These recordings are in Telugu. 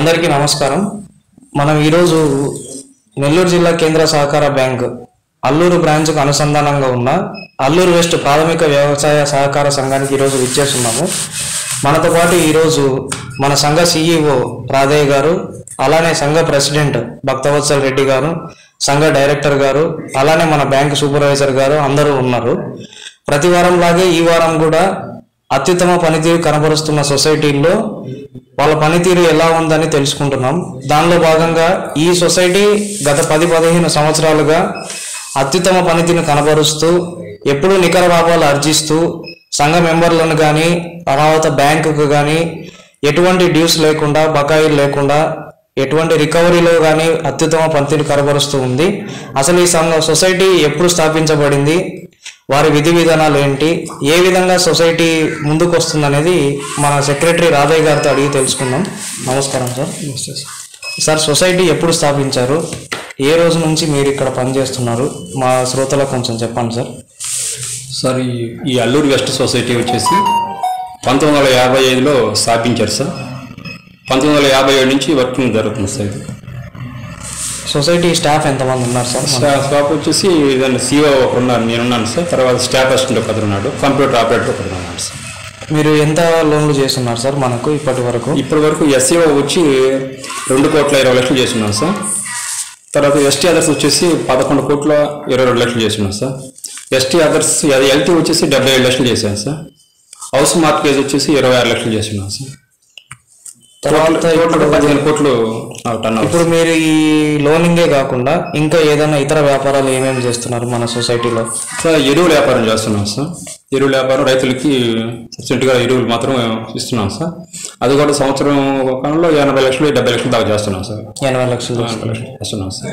అందరికీ నమస్కారం. మనం ఈరోజు నెల్లూరు జిల్లా కేంద్ర సహకార బ్యాంక్ అల్లూరు బ్రాంచ్కు అనుసంధానంగా ఉన్న అల్లూరు వెస్ట్ ప్రాథమిక వ్యవసాయ సహకార సంఘానికి ఈరోజు విచ్చేస్తున్నాము. మనతో పాటు ఈరోజు మన సంఘ సిఇఓ రాధయ్య గారు, అలానే సంఘ ప్రెసిడెంట్ భక్తవత్సల్ రెడ్డి గారు, సంఘ డైరెక్టర్ గారు, అలానే మన బ్యాంక్ సూపర్వైజర్ గారు అందరూ ఉన్నారు. ప్రతి వారం లాగే ఈ వారం కూడా అత్యుత్తమ పనితీరు కనబరుస్తున్న సొసైటీల్లో వాళ్ళ పనితీరు ఎలా ఉందని తెలుసుకుంటున్నాం. దానిలో భాగంగా ఈ సొసైటీ గత 10-15 సంవత్సరాలుగా అత్యుత్తమ పనితీరును కనబరుస్తూ ఎప్పుడూ నికర లాభాలు ఆర్జిస్తూ సంఘ మెంబర్లను కానీ తర్వాత బ్యాంకుకు కానీ ఎటువంటి డ్యూస్ లేకుండా, బకాయిలు లేకుండా, ఎటువంటి రికవరీలో కానీ అత్యుత్తమ పనితీరు కనబరుస్తూ ఉంది. అసలు ఈ సొసైటీ ఎప్పుడు స్థాపించబడింది, వారి విధి విధానాలు ఏంటి, ఏ విధంగా సొసైటీ ముందుకు వస్తుంది అనేది మన సెక్రటరీ రాధయ్య గారితో అడిగి తెలుసుకుందాం. నమస్కారం సార్. సార్, సొసైటీ ఎప్పుడు స్థాపించారు, ఏ రోజు నుంచి మీరు ఇక్కడ పనిచేస్తున్నారు, మా శ్రోతలకు కొంచెం చెప్పండి సార్. సార్, ఈ అల్లూరు వెస్ట్ సొసైటీ వచ్చేసి 1955లో స్థాపించారు సార్. 1957 నుంచి వర్కింగ్ జరుగుతుంది సార్. ఇది సొసైటీ స్టాఫ్ ఎంతమంది ఉన్నారు సార్? స్టాఫ్ వచ్చేసి దాన్ని సిఓ ఉన్నారు, నేనున్నాను సార్. తర్వాత స్టాఫ్ అసిస్టెంట్ ఒకరు ఉన్నాడు, కంప్యూటర్ ఆపరేటర్ ఒకరు ఉన్నాడు సార్. మీరు ఎంత లోన్లు చేస్తున్నారు సార్ మనకు ఇప్పటి వరకు? ఎస్ఈఓ వచ్చి 2,20,00,000 చేస్తున్నాం సార్. తర్వాత ఎస్టీ అదర్స్ వచ్చేసి 11,22,00,000 చేస్తున్నాం సార్. ఎస్టీ అదర్స్ ఎల్టీ వచ్చేసి 77,00,000 చేశాను సార్. హౌస్ మార్కేజ్ వచ్చేసి 26,00,000 చేస్తున్నాం సార్. తర్వాత 15 కోట్లు టర్న్. ఇప్పుడు మీరు ఈ లోనింగే కాకుండా ఇంకా ఏదైనా ఇతర వ్యాపారాలు ఏమేమి చేస్తున్నారు మన సొసైటీలో? సార్, ఎరువుల వ్యాపారం చేస్తున్నాం సార్. ఎరువుల వ్యాపారం రైతులకి సబ్సిడీగా ఎరువులు మాత్రం ఇస్తున్నాం సార్. అది కూడా సంవత్సరం కాలంలో 80,00,000, 70,00,000 దాకా చేస్తున్నాం సార్. 80,00,000 చేస్తున్నాం సార్.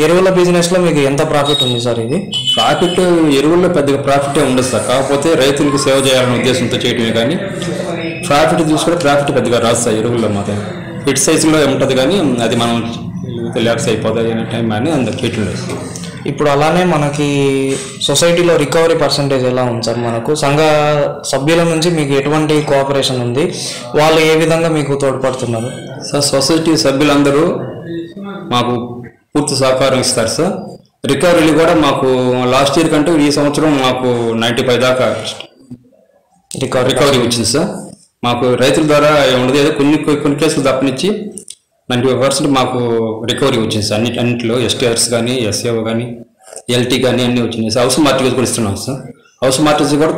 ఎరువుల బిజినెస్ లో మీకు ఎంత ప్రాఫిట్ ఉంది సార్? ఇది ప్రాఫిట్ ఎరువుల్లో పెద్దగా ప్రాఫిటే ఉండదు సార్. కాకపోతే రైతులకి సేవ చేయాలనే ఉద్దేశంతో చేయటమే కానీ ప్రాఫిట్ తీసుకుంటే ప్రాఫిట్ పెద్దగా రాదు సార్. ఎరువుల్లో మాత్రం హిట్ సైజులో ఉంటుంది కానీ అది మనం ల్యాక్స్ అయిపోతాయి అనే టైం అని అందరు చేయటం లేదు. ఇప్పుడు అలానే మనకి సొసైటీలో రికవరీ పర్సంటేజ్ ఎలా ఉంది సార్? మనకు సంఘ సభ్యుల నుంచి మీకు ఎటువంటి కోఆపరేషన్ ఉంది, వాళ్ళు ఏ విధంగా మీకు తోడ్పడుతున్నారు సార్? సొసైటీ సభ్యులందరూ మాకు పూర్తి సహకారం ఇస్తారు సార్. రికవరీలు కూడా మాకు లాస్ట్ ఇయర్ కంటే ఈ సంవత్సరం మాకు 95 దాకా రికవరీ వచ్చింది సార్. మాకు రైతుల ద్వారా ఉండదు, ఏదో కొన్ని కేసులు తప్పనిచ్చి 95% మాకు రికవరీ వచ్చింది సార్. అన్నింటిలో ఎస్టీఆర్స్ కానీ, ఎస్ఏఓ కానీ, ఎల్టీ కానీ అన్నీ వచ్చినాయి సార్. హౌస్ మార్టిగేజ్ కూడా ఇస్తున్నాం సార్. హౌస్ మార్టిగేజ్ కూడా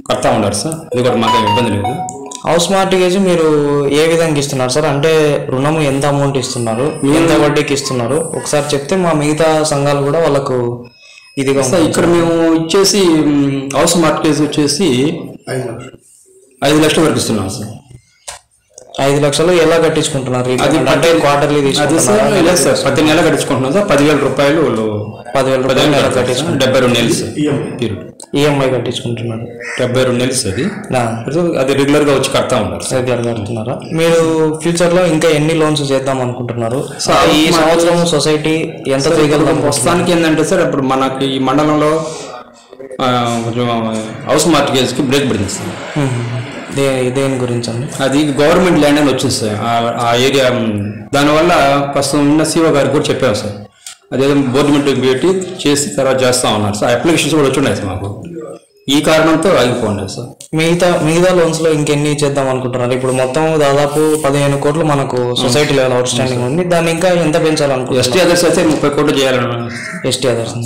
కడతా ఉన్నారు సార్. అది కూడా మాకు ఇబ్బంది లేదు. హౌస్ మార్టిగేజ్ మీరు ఏ విధంగా ఇస్తున్నారు సార్? అంటే రుణము ఎంత అమౌంట్ ఇస్తున్నారు, ఎంత వడ్డీకి ఇస్తున్నారు, ఒకసారి చెప్తే మా మిగతా సంఘాలు కూడా వాళ్ళకు ఇదిగా సార్. ఇక్కడ మేము ఇచ్చేసి హౌస్ మార్టిగేజ్ వచ్చేసి 5 లక్షల వరకు ఇస్తున్నాం సార్. 5 లక్షలు ఎలా కట్టించుకుంటున్నారు? అది అంటే క్వార్టర్లీ తీసుకుంటున్నారు సార్. ప్రతి నెల కట్టించుకుంటున్నాం సార్. 10,000 రూపాయలు 10,000 నెల కట్టించుకుంటున్నారు. 72 నెలలు సార్ ఈఎంఐ కట్టించుకుంటున్నారు. 72 నెలలు సార్. అది రెగ్యులర్ గా వచ్చి కడతా ఉన్నారు. రెగ్యులర్ కడుతున్నారా? మీరు ఫ్యూచర్ లో ఇంకా ఎన్ని లోన్స్ చేద్దాం అనుకుంటున్నారు? ఈ సంవత్సరం సొసైటీ ఎంత చేయగలుగుతాం? ప్రస్తుతానికి ఏంటంటే సార్, ఇప్పుడు మనకి ఈ మండలంలో కొంచెం హౌస్ మార్టిగేజ్ కి బ్రేక్ పడింది సార్. దేని గురించి అండి? అది గవర్నమెంట్ ల్యాండ్ అని వచ్చింది సార్ ఆ ఏరియా. దానివల్ల ప్రస్తుతం ఉన్న సిఓ గారికి కూడా చెప్పాము సార్. అదేదో బోర్డు మీటింగ్ పెట్టి చేసి తర్వాత చేస్తా ఉన్నారు సార్. అప్లికేషన్స్ కూడా వచ్చున్నాయి సార్ మాకు. ఈ కారణంతో ఆగిపోండి సార్. మిగతా లోన్స్ లో ఇంకెన్ని చేద్దాం అనుకుంటున్నారు? ఇప్పుడు మొత్తం దాదాపు 15 కోట్లు మనకు సొసైటీ లెవెల్ అవుట్ స్టాండింగ్ ఉంది. దాన్ని ఇంకా ఎంత పెంచాలనుకుంటున్నారు? ఎస్టీ అదర్స్ అయితే 30 కోట్లు చేయాలని. ఎస్టీ అదర్స్,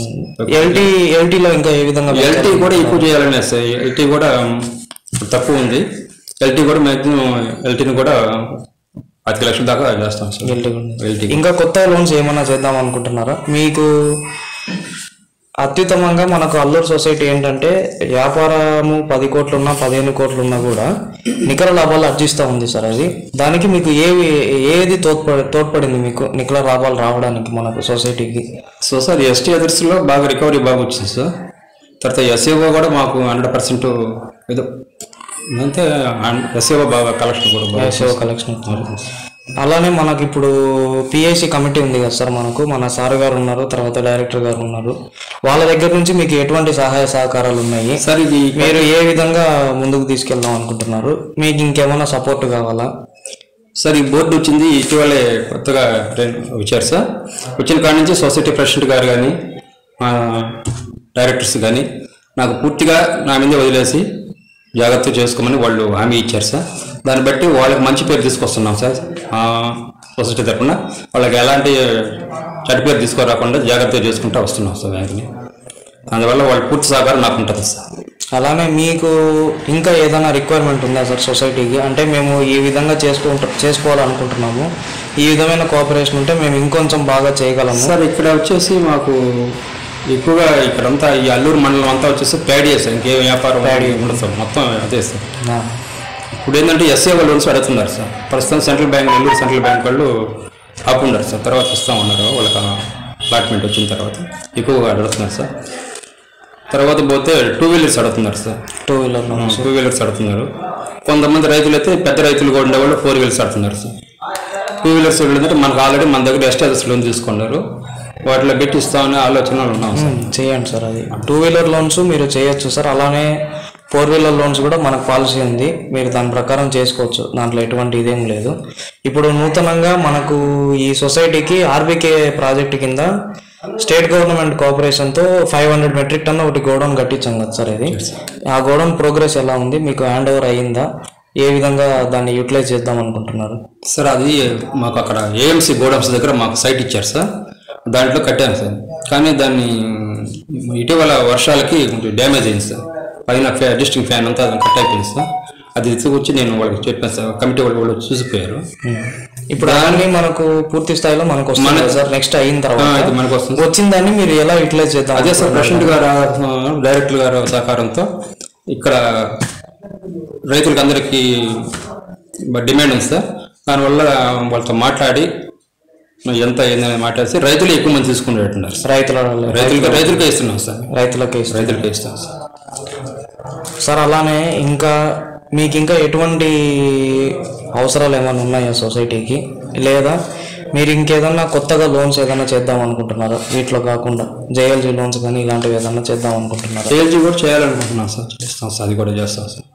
ఎల్టీలో ఇంకా ఏ విధంగా? ఎల్టీ కూడా ఎక్కువ చేయాలని సార్. ఎల్టీ కూడా తక్కువ ఉంది. ఎల్టీ కూడా మ్యాక్సిమం ఎల్టీని కూడా 10 లక్షల దాకా చేస్తాం సార్. ఎల్టీ ఇంకా కొత్త లోన్స్ ఏమైనా చేద్దాం అనుకుంటున్నారా? మీకు అత్యుత్తమంగా మనకు అల్లూరు సొసైటీ ఏంటంటే వ్యాపారము 10 కోట్లు ఉన్నా 15 కోట్లు ఉన్నా కూడా నికర లాభాలు ఆర్జిస్తూ ఉంది సార్. అది దానికి మీకు ఏది తోడ్పడింది మీకు నికర లాభాలు రావడానికి మనకు సొసైటీకి? సో సార్, ఎస్టీ అదర్స్లో బాగా రికవరీ బాగా వచ్చింది సార్. తర్వాత ఎస్ఏఓ కూడా మాకు 100% ఏదో అంతే. ఎస్ఏఓ బాగా కలెక్షన్ కూడా బాగా ఎస్ఏఓ కలెక్షన్. అలానే మనకి ఇప్పుడు పిఐసి కమిటీ ఉంది కదా సార్, మనకు మన సార్ గారు ఉన్నారు, తర్వాత డైరెక్టర్ గారు ఉన్నారు. వాళ్ళ దగ్గర నుంచి మీకు ఎటువంటి సహాయ సహకారాలు ఉన్నాయి సార్? ఇది మీరు ఏ విధంగా ముందుకు తీసుకెళ్దాం అనుకుంటున్నారు? మీకు ఇంకేమైనా సపోర్ట్ కావాలా? సార్ ఈ బోర్డు వచ్చింది ఇటీవలే కొత్తగా వచ్చారు సార్. వచ్చిన కాడి నుంచి సొసైటీ ప్రెసిడెంట్ గారు కానీ డైరెక్టర్స్ కానీ నాకు పూర్తిగా నా మీదే వదిలేసి జాగ్రత్త చేసుకోమని వాళ్ళు హామీ ఇచ్చారు సార్. దాన్ని బట్టి వాళ్ళకి మంచి పేరు తీసుకొస్తున్నాం సార్. సొసైటీ తరఫున వాళ్ళకి ఎలాంటి చెడ్డ పేరు తీసుకురాకుండా జాగ్రత్తగా చేసుకుంటూ వస్తున్నాం సార్ బ్యాంకుని. అందువల్ల వాళ్ళ పూర్తి సహకారం నాకు ఉంటుంది సార్. అలానే మీకు ఇంకా ఏదైనా రిక్వైర్మెంట్ ఉందా సార్ సొసైటీకి? అంటే మేము ఈ విధంగా చేసుకోవాలనుకుంటున్నాము, ఈ విధమైన కోఆపరేషన్ ఉంటే మేము ఇంకొంచెం బాగా చేయగలము సార్. ఇక్కడ వచ్చేసి మాకు ఎక్కువగా ఇక్కడంతా ఈ అల్లూరు మండలం అంతా వచ్చేసి ప్యాడీ సార్. ఇంకేం వ్యాపారం ప్యాడీ ఉండదు సార్, మొత్తం అదే సార్. ఇప్పుడు ఏంటంటే ఎస్ఏ వాళ్ళు లోన్స్ అడుగుతున్నారు సార్. ప్రస్తుతం central bank, Nellore central bank వాళ్ళు ఆపున్నారు సార్. తర్వాత ఇస్తామన్నారు, వాళ్ళకి అలాట్మెంట్ వచ్చిన తర్వాత ఎక్కువగా అడుగుతున్నారు సార్. తర్వాత పోతే 2 వీలర్స్ అడుగుతున్నారు సార్. 2 వీలర్స్ అడుగుతున్నారు. కొంతమంది రైతులు అయితే పెద్ద రైతులు కూడా ఉండేవాళ్ళు 4 వీలర్స్ అడుగుతున్నారు సార్. 2 వీలర్స్ ఏంటంటే మనకు ఆల్రెడీ మన దగ్గర ఎస్టాబ్లిష్ లోన్ తీసుకున్నారు, వాటిలో పెట్టి ఇస్తామనే ఆలోచనలు ఉన్నాం సార్. చేయండి సార్. అది 2 వీలర్ లోన్స్ మీరు చేయొచ్చు సార్. అలానే 4 వీలర్ లోన్స్ కూడా మనకు పాలసీ ఉంది, మీరు దాని ప్రకారం చేసుకోవచ్చు, దాంట్లో ఎటువంటి ఇదేం లేదు. ఇప్పుడు నూతనంగా మనకు ఈ సొసైటీకి ఆర్బీకే ప్రాజెక్ట్ కింద స్టేట్ గవర్నమెంట్ కోఆపరేషన్తో 500 మెట్రిక్ టన్ ఒకటి గోడౌన్ కట్టించాం కదా సార్. ఇది ఆ గోడౌన్ ప్రోగ్రెస్ ఎలా ఉంది, మీకు హ్యాండ్ ఓవర్ అయ్యిందా, ఏ విధంగా దాన్ని యూటిలైజ్ చేద్దాం అనుకుంటున్నారు సార్? అది మాకు అక్కడ ఏఎంసీ గోడౌన్స్ దగ్గర మాకు సైట్ ఇచ్చారు సార్, దాంట్లో కట్టాను సార్. కానీ దాన్ని ఇటీవల వర్షాలకి కొంచెం డ్యామేజ్ అయింది సార్. పైన అడ్జస్టింగ్ ఫ్యాన్ అంతా కట్ అయిపోయింది సార్. అది తీసుకొచ్చి నేను వాళ్ళకి చెప్పాను సార్, కమిటీ వాళ్ళు చూసిపోయారు. ఇప్పుడు దాన్ని మనకు పూర్తి స్థాయిలో మనకు వస్తుంది సార్. నెక్స్ట్ అయిన తర్వాత మనకు వస్తుంది. వచ్చిన దాన్ని మీరు ఎలా యూటిలైజ్ చేద్దాం? అదే సార్, ప్రెసిడెంట్ గారు డైరెక్టర్ గారు సహకారంతో ఇక్కడ రైతులకి అందరికీ డిమాండ్ ఉంది సార్. దానివల్ల వాళ్ళతో మాట్లాడి ఎంత ఏందని మాట్లాడితే రైతులు ఎక్కువ మంది తీసుకునేట్టున్నారు. రైతులకే ఇస్తున్నాం సార్. రైతులకే ఇస్తాం సార్. సార్ అలానే ఇంకా మీకు ఇంకా ఎటువంటి అవసరాలు ఏమైనా ఉన్నాయా సొసైటీకి, లేదా మీరు ఇంకేదన్నా కొత్తగా లోన్స్ ఏదైనా చేద్దాం అనుకుంటున్నారా? వీటిలో కాకుండా జేఎల్జీ లోన్స్ కానీ ఇలాంటివి ఏదన్నా చేద్దాం అనుకుంటున్నారా? జేఎల్జీ కూడా చేయాలనుకుంటున్నాం సార్. చేస్తాం సార్, అది కూడా చేస్తాం సార్.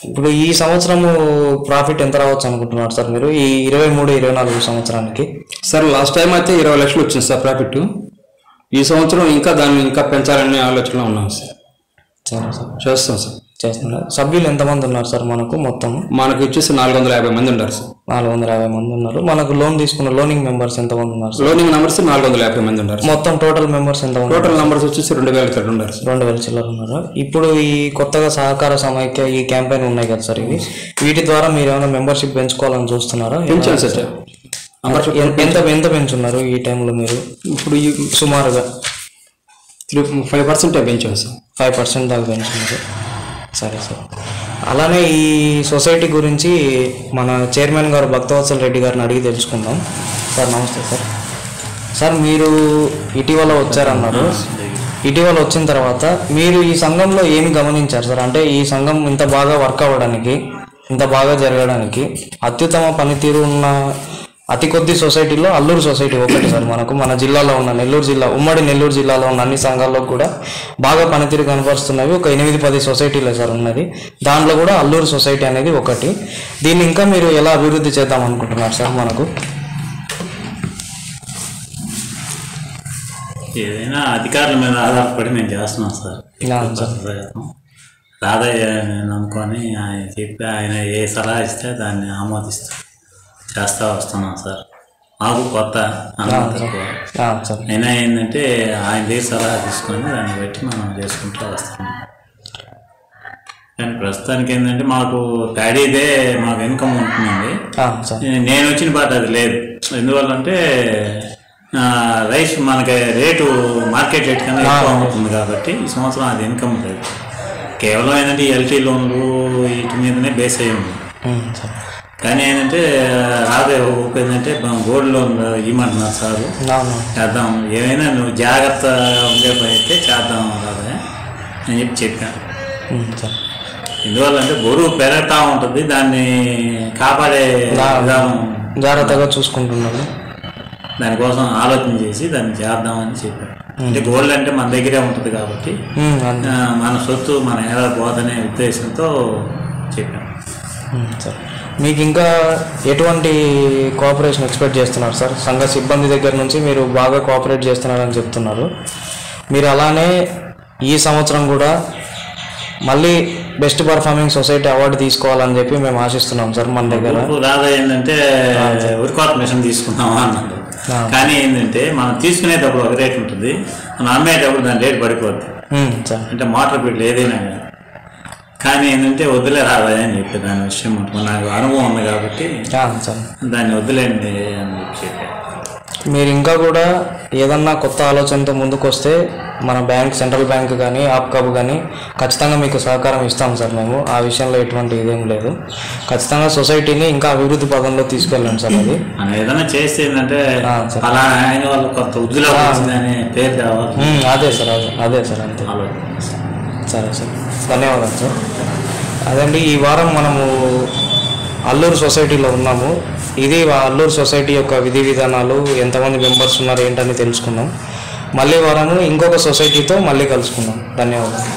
ఇప్పుడు ఈ సంవత్సరము ప్రాఫిట్ ఎంత రావచ్చు అనుకుంటున్నారు సార్ మీరు ఈ 23-24 సంవత్సరానికి? సార్ లాస్ట్ టైం అయితే 20 లక్షలు వచ్చింది సార్ ప్రాఫిట్. ఈ సంవత్సరం ఇంకా దాన్ని ఇంకా పెంచాలనే ఆలోచనలో ఉన్నాం సార్. సరే సార్, చేస్తాం సార్. చేస్తున్నారు. సభ్యులు ఎంతమంది ఉన్నారు సార్ మనకు? మొత్తం మనకు వచ్చేసి 450 మంది ఉన్నారు సార్. 450 మంది ఉన్నారు. మనకు లోన్ తీసుకున్న లోనింగ్ మెంబర్స్ ఎంతమంది ఉన్నారు సార్? లోనింగ్ మెంబర్స్ 450 మంది ఉన్నారు. మొత్తం టోటల్ మెంబర్స్ ఎంతమంది? టోటల్ మెంబర్స్ వచ్చేసి 2000 చిల్లర ఉన్నారు సార్. 2000 చిల్లర ఉన్నారు. ఇప్పుడు ఈ కొత్తగా సహకార సమైక్య ఈ క్యాంపెయిన్ ఉన్నాయి కదా సార్, ఇవి వీటి ద్వారా మీరు ఏమైనా మెంబర్షిప్ పెంచుకోవాలని చూస్తున్నారా? పెంచాలి సార్. ఎంత పెంచున్నారు ఈ టైంలో మీరు? ఇప్పుడు సుమారుగా 5% పెంచాలి సార్. 5% దాకా పెంచున్నారు. సరే సార్. అలానే ఈ సొసైటీ గురించి మన చైర్మన్ గారు భక్తవత్సల్ రెడ్డి గారిని అడిగి తెలుసుకుందాం. సార్ నమస్తే సార్. సార్ మీరు ఇటీవల వచ్చారన్నారు, ఇటీవల వచ్చిన తర్వాత మీరు ఈ సంఘంలో ఏమి గమనించారు సార్? అంటే ఈ సంఘం ఇంత బాగా వర్క్ అవ్వడానికి, ఇంత బాగా జరగడానికి అత్యుత్తమ పనితీరు ఉన్న అతి కొద్ది సొసైటీలో అల్లూరు సొసైటీ ఒకటి సార్. మనకు మన జిల్లాలో ఉన్న నెల్లూరు జిల్లా, ఉమ్మడి నెల్లూరు జిల్లాలో ఉన్న అన్ని సంఘాల్లో కూడా బాగా పనితీరు కనపరుస్తున్నవి ఒక 8-10 సొసైటీలే సార్ ఉన్నది. దాంట్లో కూడా అల్లూరు సొసైటీ అనేది ఒకటి. దీన్ని ఇంకా మీరు ఎలా అభివృద్ధి చేద్దాం అనుకుంటున్నారు సార్? మనకు ఏదైనా అధికారుల మీద ఆధారపడి మేము చేస్తున్నాం సార్. రాధయ్య నమ్ముకొని ఆయన చెప్పి ఆయన ఏ సలహా ఇస్తే దాన్ని ఆమోదిస్తాం, చేస్తూ వస్తున్నాం సార్. మాకు కొత్త అయినా ఏంటంటే ఆయన దగ్గర సలహా తీసుకొని దాన్ని బట్టి మనం చేసుకుంటూ వస్తున్నాం. కానీ ప్రస్తుతానికి ఏంటంటే మాకు ప్యాడీదే మాకు ఇన్కమ్ ఉంటుందండి. నేను వచ్చిన పాట అది లేదు. ఎందువల్లంటే రైస్ మనకి రేటు మార్కెట్ రేట్ కన్నా ఎక్కువ ఉంటుంది కాబట్టి ఈ సంవత్సరం అది ఇన్కమ్ లేదు. కేవలం ఏంటంటే ఎల్టీ లోన్లు వీటి మీదనే బేస్ అయ్యి ఉంది. కానీ ఏంటంటే రాదే ఏంటంటే గోల్డ్ లోన్ ఇవ్వమంటున్నారు సార్. చేద్దాం, ఏమైనా నువ్వు జాగ్రత్త ఉండే పని అయితే చేద్దాం రాదే అని చెప్పాను. ఎందువల్లంటే బరువు పెరుగుతూ ఉంటుంది, దాన్ని కాపాడే విధానం జాగ్రత్తగా చూసుకుంటున్నాను. దానికోసం ఆలోచన చేసి దాన్ని చేద్దామని చెప్పాను. అంటే గోల్డ్ అంటే మన దగ్గరే ఉంటుంది కాబట్టి మన సొత్తు మన ఎలా పోదనే ఉద్దేశంతో చెప్పాను. మీకు ఇంకా ఎటువంటి కోఆపరేషన్ ఎక్స్పెక్ట్ చేస్తున్నారు సార్? సంఘ సిబ్బంది దగ్గర నుంచి మీరు బాగా కోఆపరేట్ చేస్తున్నారని చెప్తున్నారు. మీరు అలానే ఈ సంవత్సరం కూడా మళ్ళీ బెస్ట్ పర్ఫార్మింగ్ సొసైటీ అవార్డు తీసుకోవాలని చెప్పి మేము ఆశిస్తున్నాం సార్. మన దగ్గర దాదా ఏంటంటే వర్కౌట్ మిషన్ తీసుకున్నామా అన్నాడు. కానీ ఏంటంటే మనం తీసుకునేటప్పుడు ఒక రేట్ ఉంటుంది, మనం అమ్మేటప్పుడు దాని రేట్ పడిపోద్ది. అంటే మోటార్ బిడ్డలు ఏదైనా కానీ ఏంటంటే వదిలే రాదా అని చెప్పి దాని విషయం ఉంటుంది. నాకు అనుభవం ఉంది కాబట్టి దాన్ని వదిలేండి అని చెప్పి. మీరు ఇంకా కూడా ఏదన్నా కొత్త ఆలోచనతో ముందుకు వస్తే మన బ్యాంక్, సెంట్రల్ బ్యాంక్ కానీ ఆప్కాబ్ కానీ ఖచ్చితంగా మీకు సహకారం ఇస్తాం సార్. మేము ఆ విషయంలో ఎటువంటి ఇదేం లేదు. ఖచ్చితంగా సొసైటీని ఇంకా అభివృద్ధి పదంలో తీసుకెళ్ళండి సార్. అది మనం ఏదైనా చేస్తే ఏంటంటే అలా ఆయన వాళ్ళు కొత్త ఉద్యోగం వచ్చిందని పేరు తేవాలి. అదే సార్, అదే సార్, అంతే. సరే సార్, ధన్యవాదాలు సార్. అదండి, ఈ వారం మనము అల్లూరు సొసైటీలో ఉన్నాము. ఇది అల్లూరు సొసైటీ యొక్క విధి విధానాలు, ఎంతమంది మెంబర్స్ ఉన్నారు ఏంటని తెలుసుకున్నాం. మళ్ళీ వారము ఇంకొక సొసైటీతో మళ్ళీ కలుసుకుందాం. ధన్యవాదాలు.